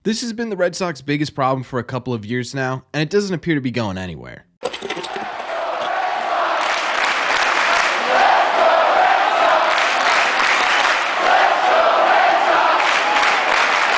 This has been the Red Sox biggest problem for a couple of years now, and it doesn't appear to be going anywhere.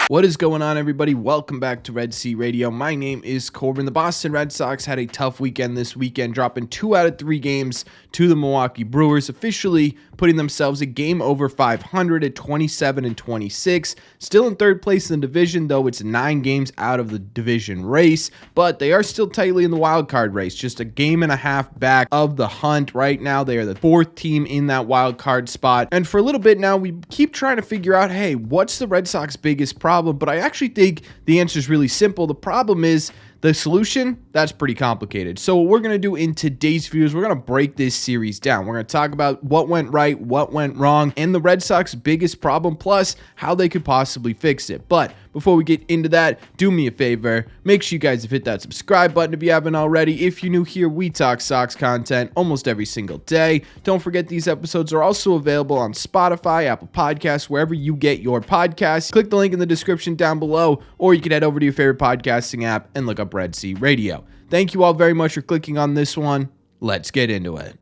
What is going on, everybody? Welcome back to Red Sea Radio. My name is Corbin. The Boston Red Sox had a tough weekend this weekend, dropping 2 out of 3 games to the Milwaukee Brewers, officially putting themselves a game over 500 at 27-26. Still in third place in the division, though it's 9 games out of the division race, but they are still tightly in the wild card race, just a game and a half back of the hunt. Right now, they are the 4th team in that wild card spot, and for a little bit now, we keep trying to figure out, hey, what's the Red Sox biggest problem? But I actually think the answer is really simple. The problem is the solution, that's pretty complicated. So what we're going to do in today's video is we're going to break this series down. We're going to talk about what went right, what went wrong, and the Red Sox biggest problem, plus how they could possibly fix it. But before we get into that, do me a favor. Make sure you guys have hit that subscribe button if you haven't already. If you're new here, we talk Sox content almost every single day. Don't forget these episodes are also available on Spotify, Apple Podcasts, wherever you get your podcasts. Click the link in the description down below, or you can head over to your favorite podcasting app and look up Red Sea Radio. Thank you all very much for clicking on this one. Let's get into it.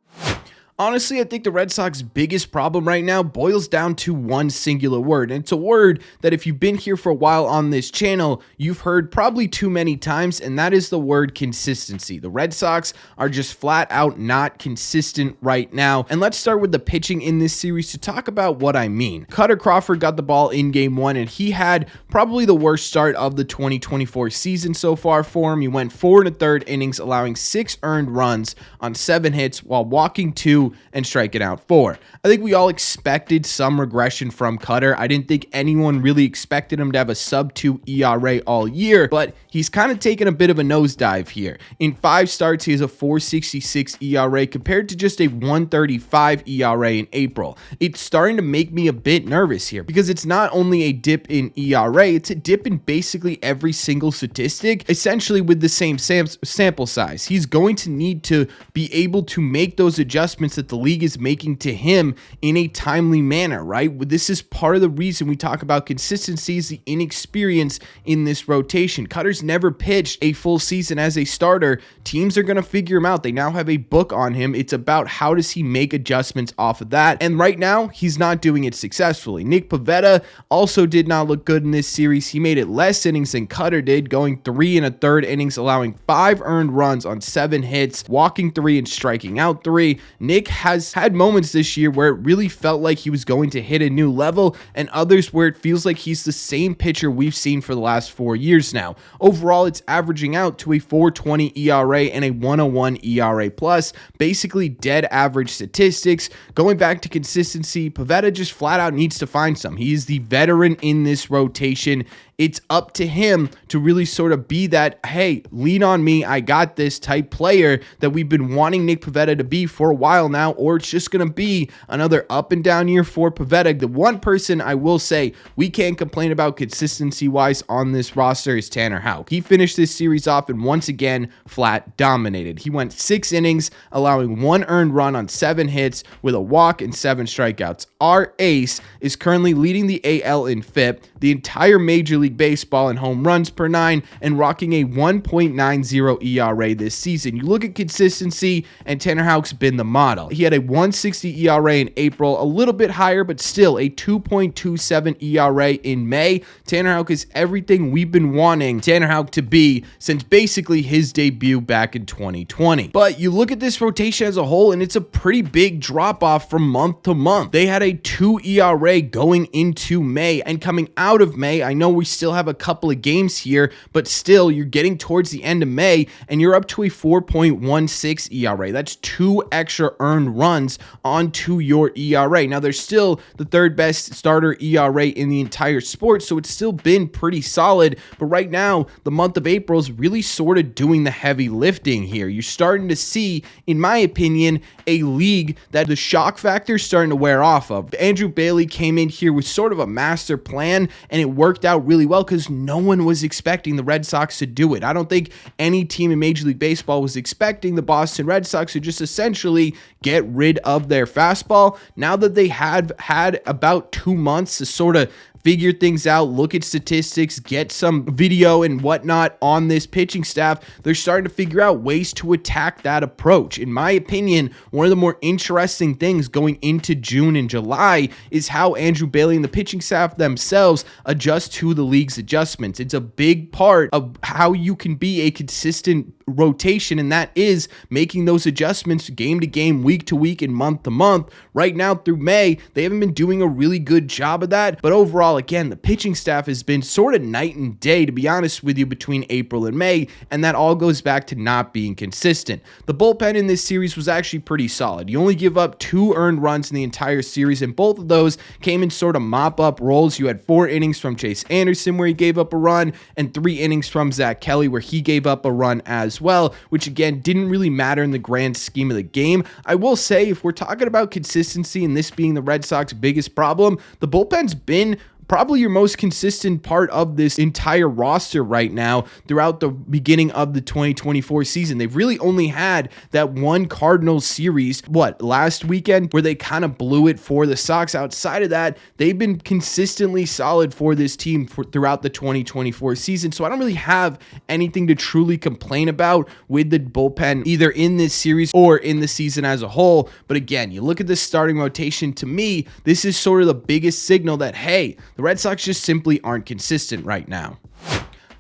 Honestly, I think the Red Sox biggest problem right now boils down to one singular word, and it's a word that if you've been here for a while on this channel, you've heard probably too many times, and that is the word consistency. The Red Sox are just flat out not consistent right now, and let's start with the pitching in this series to talk about what I mean. Cutter Crawford got the ball in game 1, and he had probably the worst start of the 2024 season so far for him. He went 4 1/3 innings, allowing 6 earned runs on 7 hits while walking 2 and striking out 4. I think we all expected some regression from Cutter. I didn't think anyone really expected him to have a sub-2 ERA all year, but he's kind of taken a bit of a nosedive here. In 5 starts, he has a 4.66 ERA compared to just a 1.35 ERA in April. It's starting to make me a bit nervous here because it's not only a dip in ERA, it's a dip in basically every single statistic, essentially with the same sample size. He's going to need to be able to make those adjustments that the league is making to him in a timely manner, right? This is part of the reason we talk about consistency is the inexperience in this rotation. Cutter's never pitched a full season as a starter. Teams are going to figure him out. They now have a book on him. It's about how does he make adjustments off of that. And right now, he's not doing it successfully. Nick Pivetta also did not look good in this series. He made it less innings than Cutter did, going 3 1/3 innings, allowing 5 earned runs on 7 hits, walking 3 and striking out 3. Nick has had moments this year where it really felt like he was going to hit a new level, and others where it feels like he's the same pitcher we've seen for the last 4 years now. Overall, it's averaging out to a 4.20 ERA and a 1.01 ERA plus, basically dead average statistics. Going back to consistency, Pivetta just flat out needs to find some. He is the veteran in this rotation. It's up to him to really sort of be that, hey, lean on me, I got this type player that we've been wanting Nick Pivetta to be for a while now, or it's just going to be another up and down year for Pivetta. The one person I will say we can't complain about consistency-wise on this roster is Tanner Houck. He finished this series off and once again flat dominated. He went 6 innings, allowing 1 earned run on 7 hits with a walk and 7 strikeouts. Our ace is currently leading the AL in FIP, the entire Major League Baseball in home runs per 9, and rocking a 1.90 ERA this season. You look at consistency, and Tanner Houck's been the model. He had a 1.60 ERA in April, a little bit higher, but still a 2.27 ERA in May. Tanner Houck is everything we've been wanting Tanner Houck to be since basically his debut back in 2020. But you look at this rotation as a whole, and it's a pretty big drop-off from month to month. They had a 2 ERA going into May, and coming out of May, I know we still have a couple of games here, but still, you're getting towards the end of May, and you're up to a 4.16 ERA. That's 2 extra earned runs onto your ERA. Now, they're still the 3rd best starter ERA in the entire sport, so it's still been pretty solid, but right now, the month of April is really sort of doing the heavy lifting here. You're starting to see, in my opinion, a league that the shock factor is starting to wear off of. Andrew Bailey came in here with sort of a master plan, and it worked out really well because no one was expecting the Red Sox to do it. I don't think any team in Major League Baseball was expecting the Boston Red Sox to just essentially get rid of their fastball. Now that they have had about 2 months to sort of figure things out, look at statistics, get some video and whatnot on this pitching staff, they're starting to figure out ways to attack that approach. In my opinion, one of the more interesting things going into June and July is how Andrew Bailey and the pitching staff themselves adjust to the league's adjustments. It's a big part of how you can be a consistent rotation, and that is making those adjustments game to game, week to week, and month to month. Right now through May, they haven't been doing a really good job of that, but overall, again, the pitching staff has been sort of night and day, to be honest with you, between April and May, and that all goes back to not being consistent. The bullpen in this series was actually pretty solid. You only give up 2 earned runs in the entire series, and both of those came in sort of mop-up roles. You had 4 innings from Chase Anderson where he gave up a run, and 3 innings from Zach Kelly where he gave up a run as well, which again didn't really matter in the grand scheme of the game. I will say, if we're talking about consistency and this being the Red Sox biggest problem, the bullpen's been probably your most consistent part of this entire roster right now throughout the beginning of the 2024 season. They've really only had that one Cardinals series, last weekend, where they kind of blew it for the Sox. Outside of that, they've been consistently solid for this team throughout the 2024 season. So I don't really have anything to truly complain about with the bullpen, either in this series or in the season as a whole. But again, you look at this starting rotation, to me, this is sort of the biggest signal that, hey, the Red Sox just simply aren't consistent right now.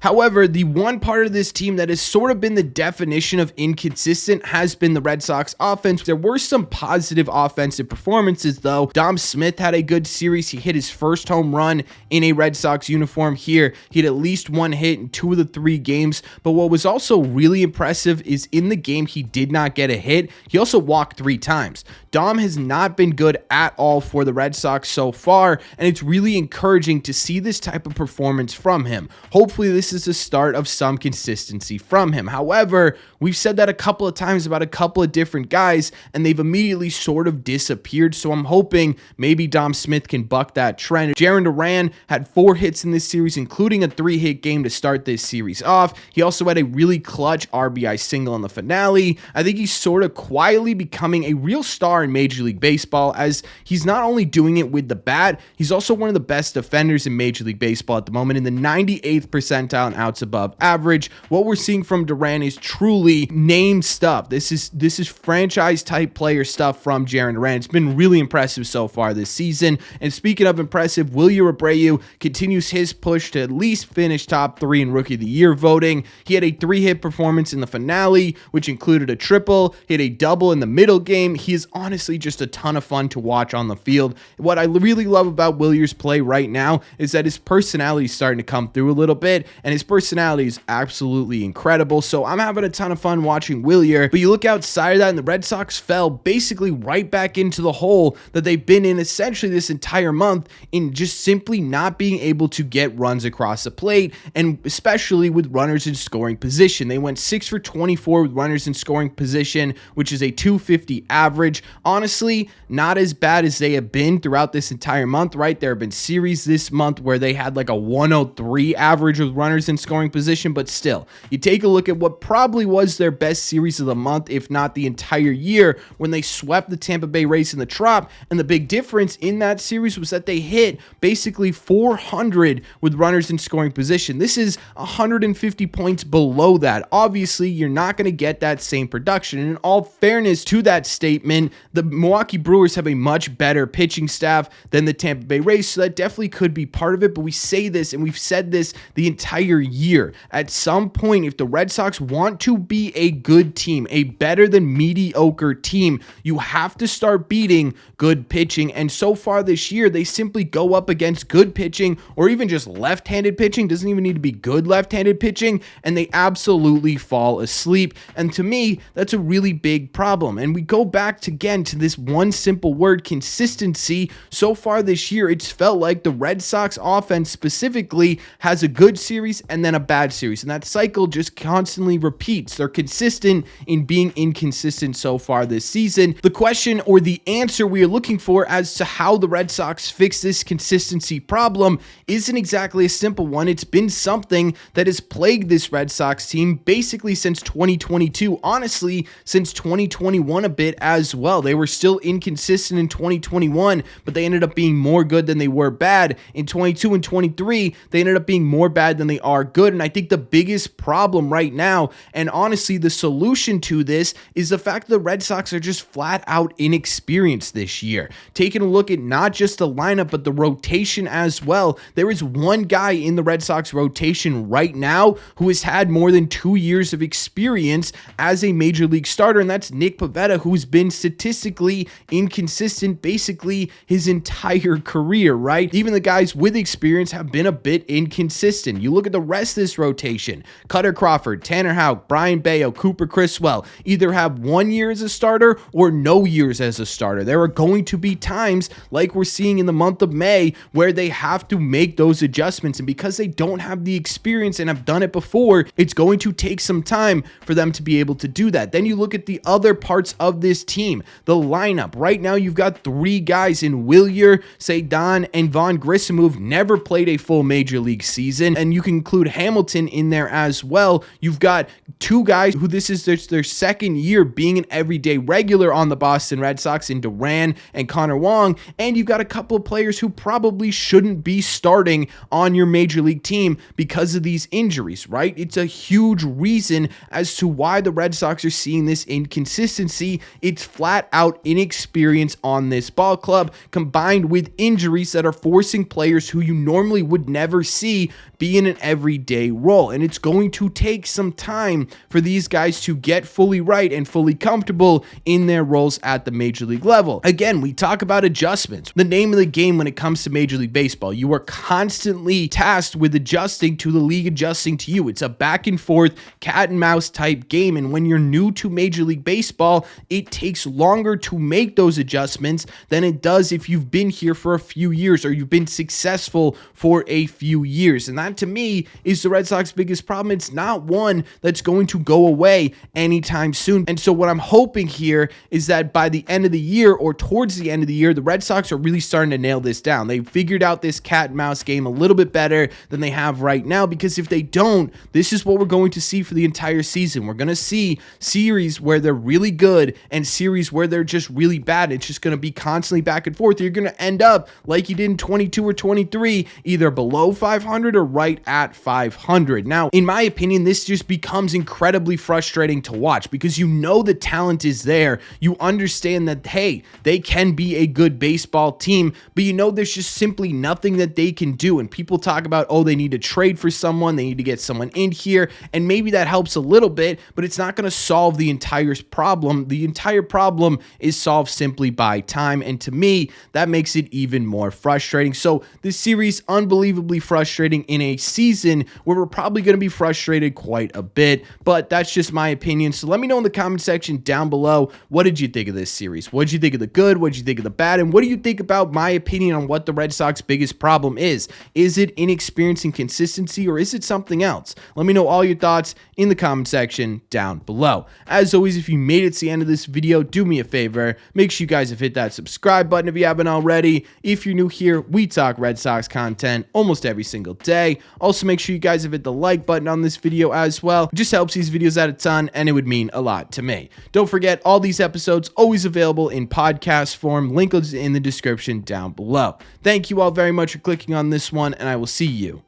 However, the one part of this team that has sort of been the definition of inconsistent has been the Red Sox offense. There were some positive offensive performances, though. Dom Smith had a good series. He hit his first home run in a Red Sox uniform here. He had at least 1 hit in 2 of the 3 games. But what was also really impressive is in the game he did not get a hit, he also walked 3 times. Dom has not been good at all for the Red Sox so far, and it's really encouraging to see this type of performance from him. Hopefully this is the start of some consistency from him. However, we've said that a couple of times about a couple of different guys, and they've immediately sort of disappeared, so I'm hoping maybe Dom Smith can buck that trend. Jarren Duran had 4 hits in this series, including a 3-hit game to start this series off. He also had a really clutch RBI single in the finale. I think he's sort of quietly becoming a real star in Major League Baseball, as he's not only doing it with the bat, he's also one of the best defenders in Major League Baseball at the moment, in the 98th percentile in outs above average. What we're seeing from Duran is truly name stuff. This is franchise type player stuff from Jarren Duran. It's been really impressive so far this season. And speaking of impressive, Wilyer Abreu continues his push to at least finish top 3 in Rookie of the Year voting. He had a 3-hit performance in the finale, which included a triple, hit a double in the middle game. He is honestly just a ton of fun to watch on the field. What I really love about Wilyer's play right now is that his personality is starting to come through a little bit, and his personality is absolutely incredible. So I'm having a ton of fun watching Wilyer. But you look outside of that, and the Red Sox fell basically right back into the hole that they've been in essentially this entire month, in just simply not being able to get runs across the plate, and especially with runners in scoring position. They went 6 for 24 with runners in scoring position, which is a 250 average. Honestly, not as bad as they have been throughout this entire month, right? There have been series this month where they had like a 103 average with runners in scoring position, but still, you take a look at what probably was their best series of the month, if not the entire year, when they swept the Tampa Bay Rays in the Trop, and the big difference in that series was that they hit basically 400 with runners in scoring position. This is 150 points below that. Obviously, you're not going to get that same production, and in all fairness to that statement, the Milwaukee Brewers have a much better pitching staff than the Tampa Bay Rays, so that definitely could be part of it. But we say this, and we've said this the entire year. At some point, if the Red Sox want to be a good team, a better than mediocre team, you have to start beating good pitching. And so far this year, they simply go up against good pitching, or even just left-handed pitching. Doesn't even need to be good left-handed pitching, and they absolutely fall asleep. And to me, that's a really big problem. And we go back again to this one simple word, consistency. So far this year, it's felt like the Red Sox offense specifically has a good series series and then a bad series. And that cycle just constantly repeats. They're consistent in being inconsistent so far this season. The question or the answer we are looking for as to how the Red Sox fix this consistency problem isn't exactly a simple one. It's been something that has plagued this Red Sox team basically since 2022, honestly, since 2021 a bit as well. They were still inconsistent in 2021, but they ended up being more good than they were bad. In 22 and 23, they ended up being more bad than they are good. And I think the biggest problem right now, and honestly the solution to this, is the fact that the Red Sox are just flat out inexperienced this year. Taking a look at not just the lineup, but the rotation as well, there is one guy in the Red Sox rotation right now who has had more than 2 years of experience as a major league starter, and that's Nick Pivetta, who's been statistically inconsistent basically his entire career, right? Even the guys with experience have been a bit inconsistent. You look at the rest of this rotation, Cutter Crawford, Tanner Houck, Brian Bayo, Cooper Criswell, either have 1 year as a starter or no years as a starter. There are going to be times, like we're seeing in the month of May, where they have to make those adjustments, and because they don't have the experience and have done it before, it's going to take some time for them to be able to do that. Then you look at the other parts of this team, the lineup. Right now, you've got 3 guys in Wilyer, Cedon, and Vaughn Grissom who've never played a full major league season, and you can include Hamilton in there as well. You've got 2 guys who this is their second year being an everyday regular on the Boston Red Sox in Duran and Connor Wong, and you've got a couple of players who probably shouldn't be starting on your major league team because of these injuries, right? It's a huge reason as to why the Red Sox are seeing this inconsistency. It's flat out inexperience on this ball club combined with injuries that are forcing players who you normally would never see be in an everyday role. And it's going to take some time for these guys to get fully right and fully comfortable in their roles at the major league level. Again, we talk about adjustments. The name of the game when it comes to Major League Baseball, you are constantly tasked with adjusting to the league adjusting to you. It's a back and forth cat and mouse type game. And when you're new to Major League Baseball, it takes longer to make those adjustments than it does if you've been here for a few years or you've been successful for a few years. And that to me is the Red Sox biggest problem. It's not one that's going to go away anytime soon. And so what I'm hoping here is that by the end of the year or towards the end of the year, the Red Sox are really starting to nail this down. They figured out this cat and mouse game a little bit better than they have right now, because if they don't, this is what we're going to see for the entire season. We're going to see series where they're really good and series where they're just really bad. It's just going to be constantly back and forth. You're going to end up like you did in 22 or 23, either below 500 or right at 500. Now, in my opinion, this just becomes incredibly frustrating to watch because you know the talent is there. You understand that, hey, they can be a good baseball team, but you know there's just simply nothing that they can do. And people talk about, oh, they need to trade for someone, they need to get someone in here, and maybe that helps a little bit, but it's not going to solve the entire problem. The entire problem is solved simply by time, and to me, that makes it even more frustrating. So this series, unbelievably frustrating in a season where we're probably going to be frustrated quite a bit, but that's just my opinion. So let me know in the comment section down below, what did you think of this series? What did you think of the good? What did you think of the bad? And what do you think about my opinion on what the Red Sox biggest problem is? Is it inexperience and consistency, or is it something else? Let me know all your thoughts in the comment section down below. As always, if you made it to the end of this video, do me a favor, make sure you guys have hit that subscribe button if you haven't already. If you're new here, we talk Red Sox content almost every single day. Also, make sure you guys have hit the like button on this video as well. It just helps these videos out a ton, and it would mean a lot to me. Don't forget, all these episodes always available in podcast form. Link is in the description down below. Thank you all very much for clicking on this one, and I will see you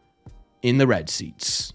in the red seats.